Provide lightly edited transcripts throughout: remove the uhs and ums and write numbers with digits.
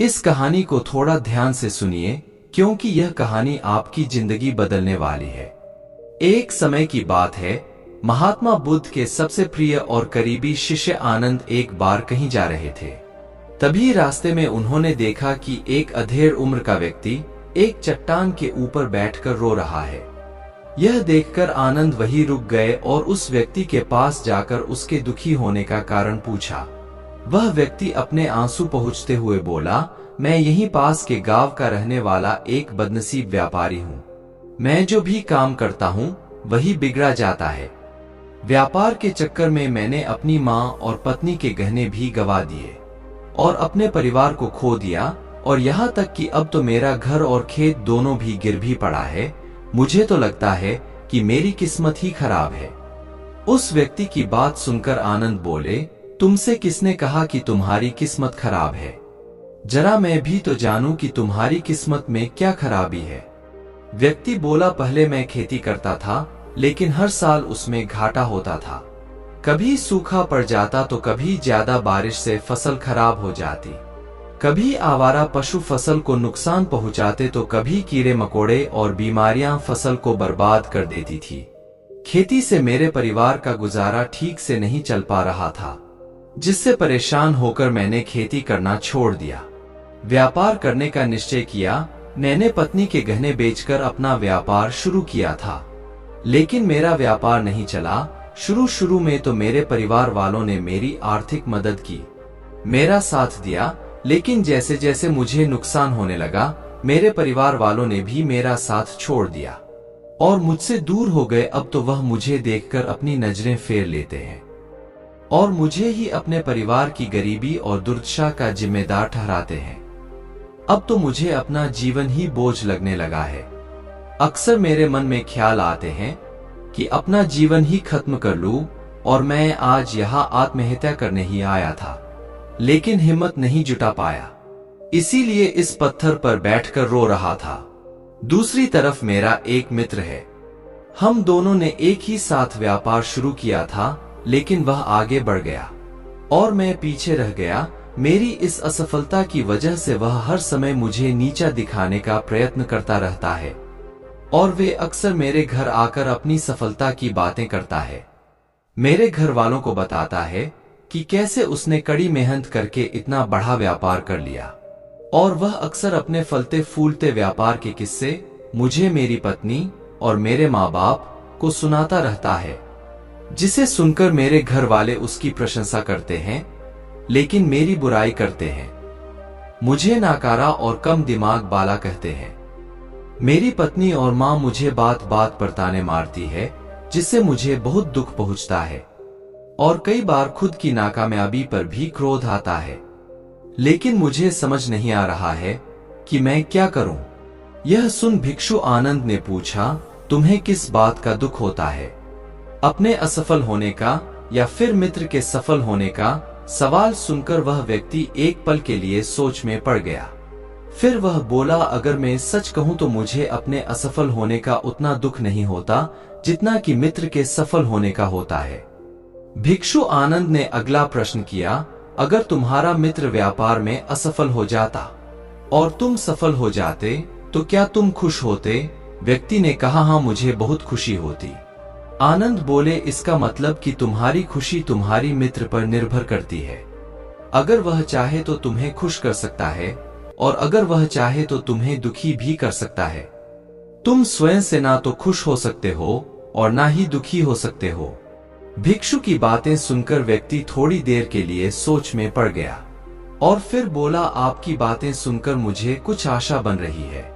इस कहानी को थोड़ा ध्यान से सुनिए, क्योंकि यह कहानी आपकी जिंदगी बदलने वाली है। एक समय की बात है, महात्मा बुद्ध के सबसे प्रिय और करीबी शिष्य आनंद एक बार कहीं जा रहे थे। तभी रास्ते में उन्होंने देखा कि एक अधेड़ उम्र का व्यक्ति एक चट्टान के ऊपर बैठकर रो रहा है। यह देखकर आनंद वहीं रुक गए और उस व्यक्ति के पास जाकर उसके दुखी होने का कारण पूछा। वह व्यक्ति अपने आंसू पोंछते हुए बोला, मैं यहीं पास के गांव का रहने वाला एक बदनसीब व्यापारी हूँ। मैं जो भी काम करता हूँ वही बिगड़ा जाता है। व्यापार के चक्कर में मैंने अपनी माँ और पत्नी के गहने भी गवा दिए और अपने परिवार को खो दिया, और यहाँ तक कि अब तो मेरा घर और खेत दोनों भी गिर भी पड़ा है। मुझे तो लगता है कि मेरी किस्मत ही खराब है। उस व्यक्ति की बात सुनकर आनंद बोले, तुमसे किसने कहा कि तुम्हारी किस्मत खराब है? जरा मैं भी तो जानूं कि तुम्हारी किस्मत में क्या खराबी है। व्यक्ति बोला, पहले मैं खेती करता था, लेकिन हर साल उसमें घाटा होता था। कभी सूखा पड़ जाता तो कभी ज्यादा बारिश से फसल खराब हो जाती। कभी आवारा पशु फसल को नुकसान पहुंचाते तो कभी कीड़े मकोड़े और बीमारियां फसल को बर्बाद कर देती थी। खेती से मेरे परिवार का गुजारा ठीक से नहीं चल पा रहा था, जिससे परेशान होकर मैंने खेती करना छोड़ दिया। व्यापार करने का निश्चय किया। मैंने पत्नी के गहने बेचकर अपना व्यापार शुरू किया था, लेकिन मेरा व्यापार नहीं चला। शुरू में तो मेरे परिवार वालों ने मेरी आर्थिक मदद की, मेरा साथ दिया, लेकिन जैसे जैसे मुझे नुकसान होने लगा, मेरे परिवार वालों ने भी मेरा साथ छोड़ दिया और मुझसे दूर हो गए। अब तो वह मुझे देखकर अपनी नजरें फेर लेते हैं और मुझे ही अपने परिवार की गरीबी और दुर्दशा का जिम्मेदार ठहराते हैं। अब तो मुझे अपना जीवन ही बोझ लगने लगा है। अक्सर मेरे मन में ख्याल आते हैं कि अपना जीवन ही खत्म कर लूं, और मैं आज यहाँ आत्महत्या करने ही आया था, लेकिन हिम्मत नहीं जुटा पाया, इसीलिए इस पत्थर पर बैठकर रो रहा था। दूसरी तरफ मेरा एक मित्र है। हम दोनों ने एक ही साथ व्यापार शुरू किया था, लेकिन वह आगे बढ़ गया और मैं पीछे रह गया। मेरी इस असफलता की वजह से वह हर समय मुझे नीचा दिखाने का प्रयत्न करता रहता है और वे अक्सर मेरे घर आकर अपनी सफलता की बातें करता है। मेरे घर वालों को बताता है कि कैसे उसने कड़ी मेहनत करके इतना बड़ा व्यापार कर लिया, और वह अक्सर अपने फलते फूलते व्यापार के किस्से मुझे, मेरी पत्नी और मेरे माँ बाप को सुनाता रहता है, जिसे सुनकर मेरे घर वाले उसकी प्रशंसा करते हैं, लेकिन मेरी बुराई करते हैं। मुझे नाकारा और कम दिमाग वाला कहते हैं। मेरी पत्नी और माँ मुझे बात बात पर ताने मारती है, जिससे मुझे बहुत दुख पहुंचता है और कई बार खुद की नाकामयाबी पर भी क्रोध आता है। लेकिन मुझे समझ नहीं आ रहा है कि मैं क्या करूं। यह सुन भिक्षु आनंद ने पूछा, तुम्हें किस बात का दुख होता है? अपने असफल होने का या फिर मित्र के सफल होने का? सवाल सुनकर वह व्यक्ति एक पल के लिए सोच में पड़ गया। फिर वह बोला, अगर मैं सच कहूं तो मुझे अपने असफल होने का उतना दुख नहीं होता जितना कि मित्र के सफल होने का होता है। भिक्षु आनंद ने अगला प्रश्न किया, अगर तुम्हारा मित्र व्यापार में असफल हो जाता और तुम सफल हो जाते तो क्या तुम खुश होते? व्यक्ति ने कहा, हाँ, मुझे बहुत खुशी होती। आनंद बोले, इसका मतलब कि तुम्हारी खुशी तुम्हारी मित्र पर निर्भर करती है। अगर वह चाहे तो तुम्हें खुश कर सकता है, और अगर वह चाहे तो तुम्हें दुखी भी कर सकता है। तुम स्वयं से ना तो खुश हो सकते हो और ना ही दुखी हो सकते हो। भिक्षु की बातें सुनकर व्यक्ति थोड़ी देर के लिए सोच में पड़ गया और फिर बोला, आपकी बातें सुनकर मुझे कुछ आशा बन रही है।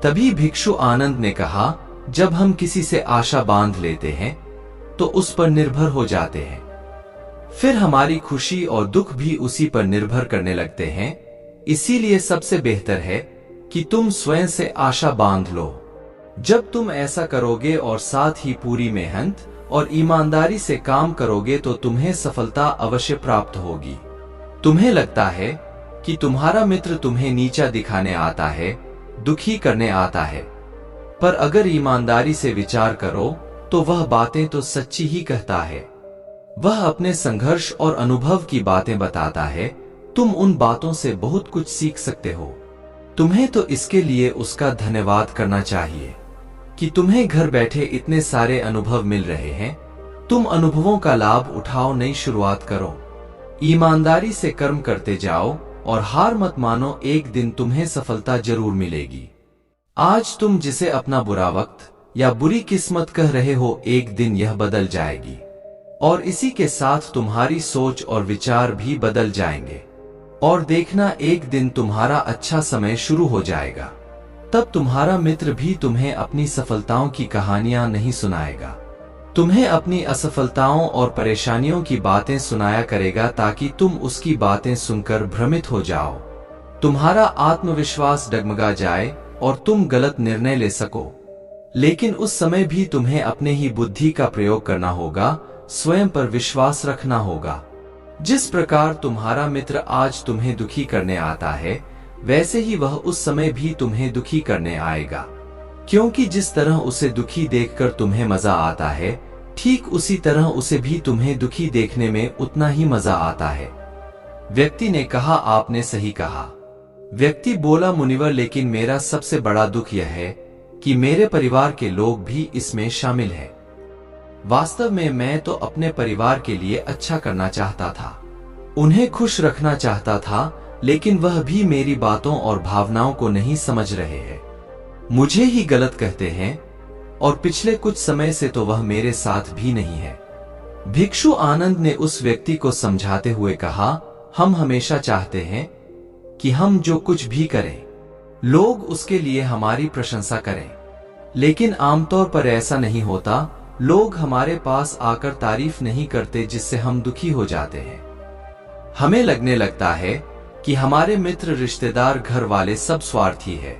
तभी भिक्षु आनंद ने कहा, जब हम किसी से आशा बांध लेते हैं तो उस पर निर्भर हो जाते हैं, फिर हमारी खुशी और दुख भी उसी पर निर्भर करने लगते हैं। इसीलिए सबसे बेहतर है कि तुम स्वयं से आशा बांध लो। जब तुम ऐसा करोगे और साथ ही पूरी मेहनत और ईमानदारी से काम करोगे तो तुम्हें सफलता अवश्य प्राप्त होगी। तुम्हें लगता है कि तुम्हारा मित्र तुम्हें नीचा दिखाने आता है, दुखी करने आता है, पर अगर ईमानदारी से विचार करो तो वह बातें तो सच्ची ही कहता है। वह अपने संघर्ष और अनुभव की बातें बताता है, तुम उन बातों से बहुत कुछ सीख सकते हो। तुम्हें तो इसके लिए उसका धन्यवाद करना चाहिए कि तुम्हें घर बैठे इतने सारे अनुभव मिल रहे हैं। तुम अनुभवों का लाभ उठाओ, नई शुरुआत करो, ईमानदारी से कर्म करते जाओ और हार मत मानो। एक दिन तुम्हें सफलता जरूर मिलेगी। आज तुम जिसे अपना बुरा वक्त या बुरी किस्मत कह रहे हो, एक दिन यह बदल जाएगी और इसी के साथ तुम्हारी सोच और विचार भी बदल जाएंगे। और देखना, एक दिन तुम्हारा अच्छा समय शुरू हो जाएगा। तब तुम्हारा मित्र भी तुम्हें अपनी सफलताओं की कहानियां नहीं सुनाएगा, तुम्हें अपनी असफलताओं और परेशानियों की बातें सुनाया करेगा ताकि तुम उसकी बातें सुनकर भ्रमित हो जाओ, तुम्हारा आत्मविश्वास डगमगा जाए और तुम गलत निर्णय ले सको। लेकिन उस समय भी तुम्हें अपने ही बुद्धि का प्रयोग करना होगा, स्वयं पर विश्वास रखना होगा। जिस प्रकार तुम्हारा मित्र आज तुम्हें दुखी करने आता है, वैसे ही वह उस समय भी तुम्हें दुखी करने आएगा, क्योंकि जिस तरह उसे दुखी देखकर तुम्हें मजा आता है, ठीक उसी तरह उसे भी तुम्हें दुखी देखने में उतना ही मजा आता है। व्यक्ति ने कहा, आपने सही कहा। व्यक्ति बोला, मुनिवर, लेकिन मेरा सबसे बड़ा दुख यह है कि मेरे परिवार के लोग भी इसमें शामिल हैं। वास्तव में मैं तो अपने परिवार के लिए अच्छा करना चाहता था, उन्हें खुश रखना चाहता था, लेकिन वह भी मेरी बातों और भावनाओं को नहीं समझ रहे हैं, मुझे ही गलत कहते हैं और पिछले कुछ समय से तो वह मेरे साथ भी नहीं है। भिक्षु आनंद ने उस व्यक्ति को समझाते हुए कहा, हम हमेशा चाहते हैं कि हम जो कुछ भी करें, लोग उसके लिए हमारी प्रशंसा करें, लेकिन आमतौर पर ऐसा नहीं होता। लोग हमारे पास आकर तारीफ नहीं करते, जिससे हम दुखी हो जाते हैं। हमें लगने लगता है कि हमारे मित्र, रिश्तेदार, घर वाले सब स्वार्थी है।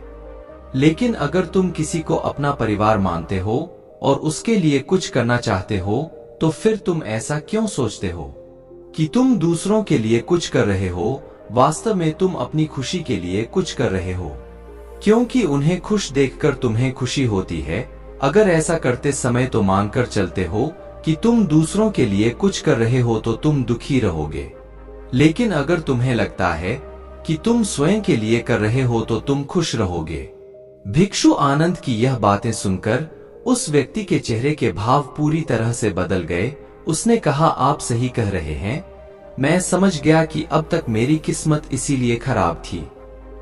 लेकिन अगर तुम किसी को अपना परिवार मानते हो और उसके लिए कुछ करना चाहते हो, तो फिर तुम ऐसा क्यों सोचते हो कि तुम दूसरों के लिए कुछ कर रहे हो? वास्तव में तुम अपनी खुशी के लिए कुछ कर रहे हो, क्योंकि उन्हें खुश देखकर तुम्हें खुशी होती है। अगर ऐसा करते समय तो मानकर चलते हो कि तुम दूसरों के लिए कुछ कर रहे हो तो तुम दुखी रहोगे। लेकिन अगर तुम्हें लगता है कि तुम स्वयं के लिए कर रहे हो तो तुम खुश रहोगे। भिक्षु आनंद की यह बातें सुनकर उस व्यक्ति के चेहरे के भाव पूरी तरह से बदल गए। उसने कहा, आप सही कह रहे हैं। मैं समझ गया कि अब तक मेरी किस्मत इसीलिए खराब थी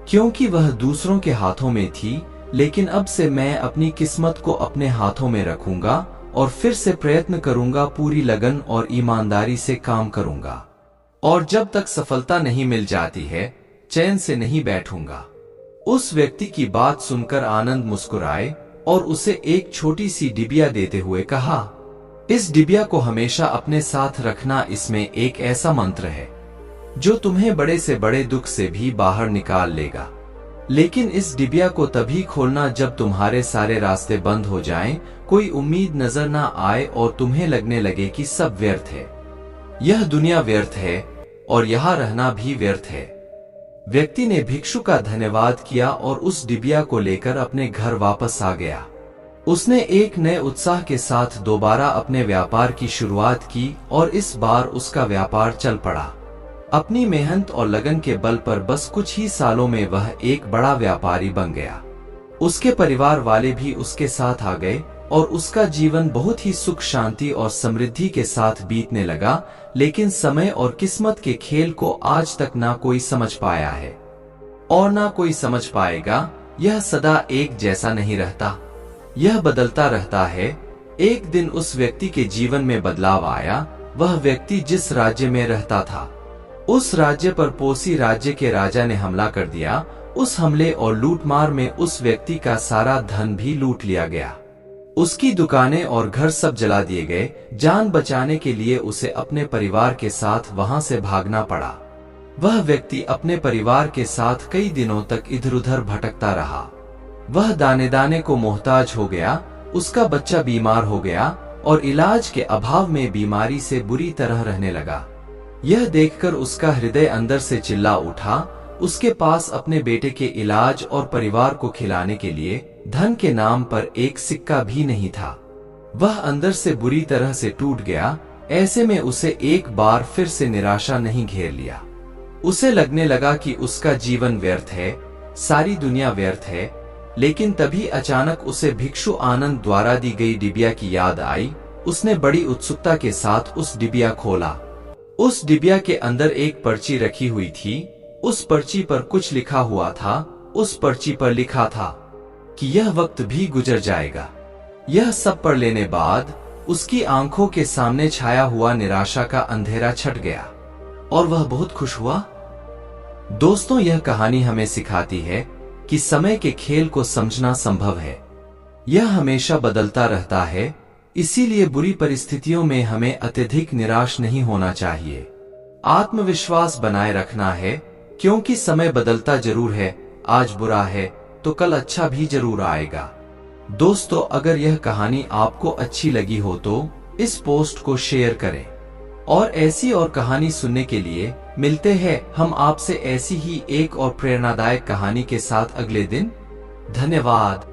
क्योंकि वह दूसरों के हाथों में थी, लेकिन अब से मैं अपनी किस्मत को अपने हाथों में रखूंगा और फिर से प्रयत्न करूंगा, पूरी लगन और ईमानदारी से काम करूंगा और जब तक सफलता नहीं मिल जाती है, चैन से नहीं बैठूंगा। उस व्यक्ति की बात सुनकर आनंद मुस्कुराए और उसे एक छोटी सी डिबिया देते हुए कहा, इस डिबिया को हमेशा अपने साथ रखना। इसमें एक ऐसा मंत्र है जो तुम्हें बड़े से बड़े दुख से भी बाहर निकाल लेगा। लेकिन इस डिबिया को तभी खोलना जब तुम्हारे सारे रास्ते बंद हो जाएं, कोई उम्मीद नजर ना आए और तुम्हें लगने लगे कि सब व्यर्थ है, यह दुनिया व्यर्थ है और यहाँ रहना भी व्यर्थ है। व्यक्ति ने भिक्षु का धन्यवाद किया और उस डिबिया को लेकर अपने घर वापस आ गया। उसने एक नए उत्साह के साथ दोबारा अपने व्यापार की शुरुआत की और इस बार उसका व्यापार चल पड़ा। अपनी मेहनत और लगन के बल पर बस कुछ ही सालों में वह एक बड़ा व्यापारी बन गया। उसके परिवार वाले भी उसके साथ आ गए और उसका जीवन बहुत ही सुख शांति और समृद्धि के साथ बीतने लगा। लेकिन समय और किस्मत के खेल को आज तक ना कोई समझ पाया है और ना कोई समझ पाएगा। यह सदा एक जैसा नहीं रहता, यह बदलता रहता है। एक दिन उस व्यक्ति के जीवन में बदलाव आया। वह व्यक्ति जिस राज्य में रहता था, उस राज्य पर पड़ोसी राज्य के राजा ने हमला कर दिया। उस हमले और लूटमार में उस व्यक्ति का सारा धन भी लूट लिया गया। उसकी दुकानें और घर सब जला दिए गए। जान बचाने के लिए उसे अपने परिवार के साथ वहां से भागना पड़ा। वह व्यक्ति अपने परिवार के साथ कई दिनों तक इधर उधर भटकता रहा। वह दाने दाने को मोहताज हो गया। उसका बच्चा बीमार हो गया और इलाज के अभाव में बीमारी से बुरी तरह रहने लगा। यह देखकर उसका हृदय अंदर से चिल्ला उठा। उसके पास अपने बेटे के इलाज और परिवार को खिलाने के लिए धन के नाम पर एक सिक्का भी नहीं था। वह अंदर से बुरी तरह से टूट गया। ऐसे में उसे एक बार फिर से निराशा नहीं घेर लिया। उसे लगने लगा कि उसका जीवन व्यर्थ है, सारी दुनिया व्यर्थ है। लेकिन तभी अचानक उसे भिक्षु आनंद द्वारा दी गई डिबिया की याद आई। उसने बड़ी उत्सुकता के साथ उस डिबिया खोला। उस डिबिया के अंदर एक पर्ची रखी हुई थी। उस पर्ची पर कुछ लिखा हुआ था। उस पर्ची पर लिखा था कि यह वक्त भी गुजर जाएगा। यह सब पढ़ लेने बाद उसकी आंखों के सामने छाया हुआ निराशा का अंधेरा छट गया और वह बहुत खुश हुआ। दोस्तों, यह कहानी हमें सिखाती है कि समय के खेल को समझना संभव है। यह हमेशा बदलता रहता है, इसीलिए बुरी परिस्थितियों में हमें अत्यधिक निराश नहीं होना चाहिए। आत्मविश्वास बनाए रखना है, क्योंकि समय बदलता जरूर है। आज बुरा है तो कल अच्छा भी जरूर आएगा। दोस्तों, अगर यह कहानी आपको अच्छी लगी हो तो इस पोस्ट को शेयर करें और ऐसी और कहानी सुनने के लिए मिलते हैं हम आपसे ऐसी ही एक और प्रेरणादायक कहानी के साथ अगले दिन। धन्यवाद।